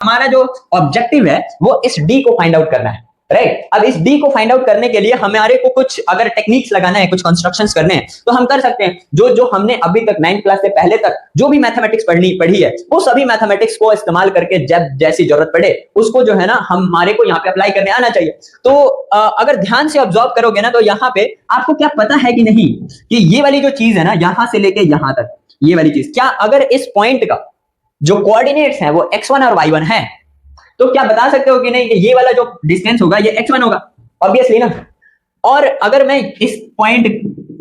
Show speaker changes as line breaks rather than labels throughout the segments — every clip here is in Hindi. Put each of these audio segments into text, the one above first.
हमारा जो ऑब्जेक्टिव है वो इस डी को फाइंड आउट करना है, राइट। अब इस डी को फाइंड आउट करने के लिए हमारे को कुछ अगर टेक्निक्स लगाना है, कुछ कंस्ट्रक्शंस करने हैं तो हम कर सकते हैं। जो जो हमने अभी तक 9th क्लास से पहले तक जो भी मैथमेटिक्स पढ़ी है वो सभी मैथमेटिक्स को इस्तेमाल करके जब जैसी जरूरत पड़े उसको जो है ना हमारे को यहाँ पे अप्लाई करने आना चाहिए। तो अगर ध्यान से ऑब्जर्व करोगे ना तो यहाँ पे आपको क्या पता है कि नहीं कि ये वाली जो चीज है ना यहां से लेके यहां तक, ये वाली चीज क्या अगर इस पॉइंट का जो कोऑर्डिनेट्स है वो x1 और y1 है तो क्या बता सकते हो कि नहीं कि ये वाला जो डिस्टेंस होगा ये x1 होगा, ऑब्वियसली ना। और अगर मैं इस पॉइंट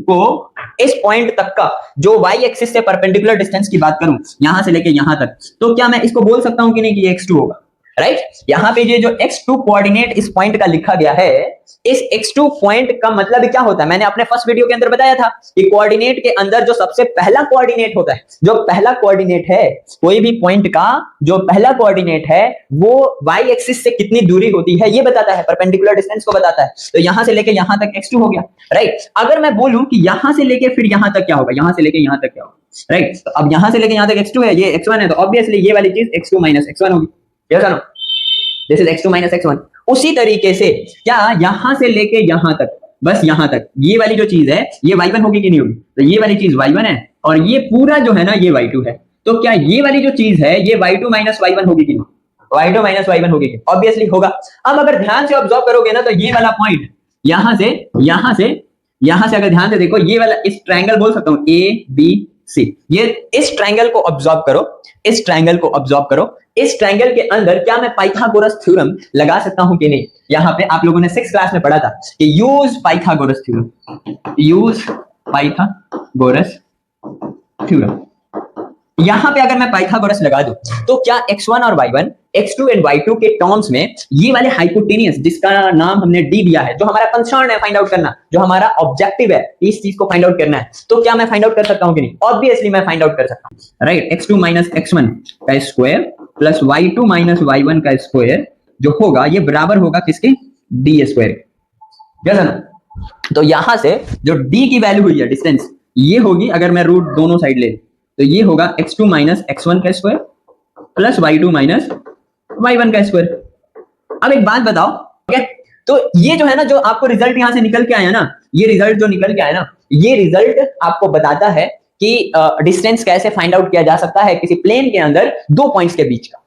को इस पॉइंट तक का जो y एक्सिस से परपेंडिकुलर डिस्टेंस की बात करूं यहां से लेके यहां तक, तो क्या मैं इसको बोल सकता हूं कि नहीं कि ये x2 होगा, राइट। यहां पे ये जो x2 कोऑर्डिनेट इस पॉइंट का लिखा गया है, इस x2 पॉइंट का मतलब क्या होता है, मैंने अपने फर्स्ट वीडियो के अंदर बताया था कि कोऑर्डिनेट के अंदर जो सबसे पहला कोऑर्डिनेट होता है, जो पहला कोऑर्डिनेट है कोई भी पॉइंट का जो पहला कोऑर्डिनेट है वो y एक्सिस से कितनी दूरी होती है ये बताता है, परपेंडिकुलर डिस्टेंस को बताता है। तो यहां से लेके यहां तक x2 हो गया, राइट। अगर मैं बोलूं कि यहां से लेके फिर यहां तक क्या होगा, यहां से लेके यहां तक क्या होगा, राइट। तो अब यहां से लेके यहां तक x2 है, ये x1 है, तो ऑब्वियसली ये वाली चीज x2 - x1 होगी, यस और no, this is x2 - x1। उसी तरीके से क्या यहां से लेके यहां तक, बस यहां तक ये वाली जो चीज है ये y1 होगी कि नहीं होगी, तो ये वाली चीज y1 है और ये पूरा जो है ना ये y2 है। तो क्या ये वाली जो चीज है ये y2 - y1 होगी कि नहीं, y2 - y1 होगी, ऑब्वियसली होगा। अब अगर ध्यान से ऑब्जर्व करोगे ना तो ये वाला पॉइंट यहां से अगर ध्यान से देखो, ये वाला इस ट्रायंगल बोल सकता हूं ABC, ये इस ट्रायंगल को ऑब्जर्व करो, इस ट्रायंगल को ऑब्जर्व करो। इस ट्रायंगल के अंदर क्या मैं पाइथागोरस थ्योरम लगा सकता हूं कि नहीं। यहां पे आप लोगों ने 6th क्लास में पढ़ा था कि यूज पाइथागोरस थ्योरम। यहां पे अगर मैं पाइथागोरस लगा दूं तो क्या x1 और y1, x2 एंड y2 के टर्म्स में ये वाले हाइपोटेनियस जिसका नाम हमने d दिया है, जो हमारा कंसर्न है फाइंड आउट करना, जो हमारा ऑब्जेक्टिव है इस चीज को फाइंड आउट करना है, तो क्या मैं फाइंड आउट कर सकता हूं कि नहीं, ऑब्वियसली मैं फाइंड आउट कर सकता हूं, राइट। x2 - x1 का स्क्वायर प्लस y2 - y1 का स्क्वायर जो होगा ये बराबर होगा किसके, d स्क्वायर, यस ना। तो यहां से जो d की वैल्यू हुई है डिस्टेंस, ये होगी अगर मैं रूट दोनों साइड ले तो ये होगा x2 - x1 का स्क्वायर प्लस y2 - y1 का स्क्वायर। अब एक बात बताओ, ठीक है, तो ये जो है ना जो आपको रिजल्ट यहां से निकल के आया ना, ये रिजल्ट जो निकल के आया ना, ये रिजल्ट आपको बताता है कि डिस्टेंस कैसे फाइंड आउट किया जा सकता है किसी प्लेन के अंदर दो पॉइंट्स के बीच का,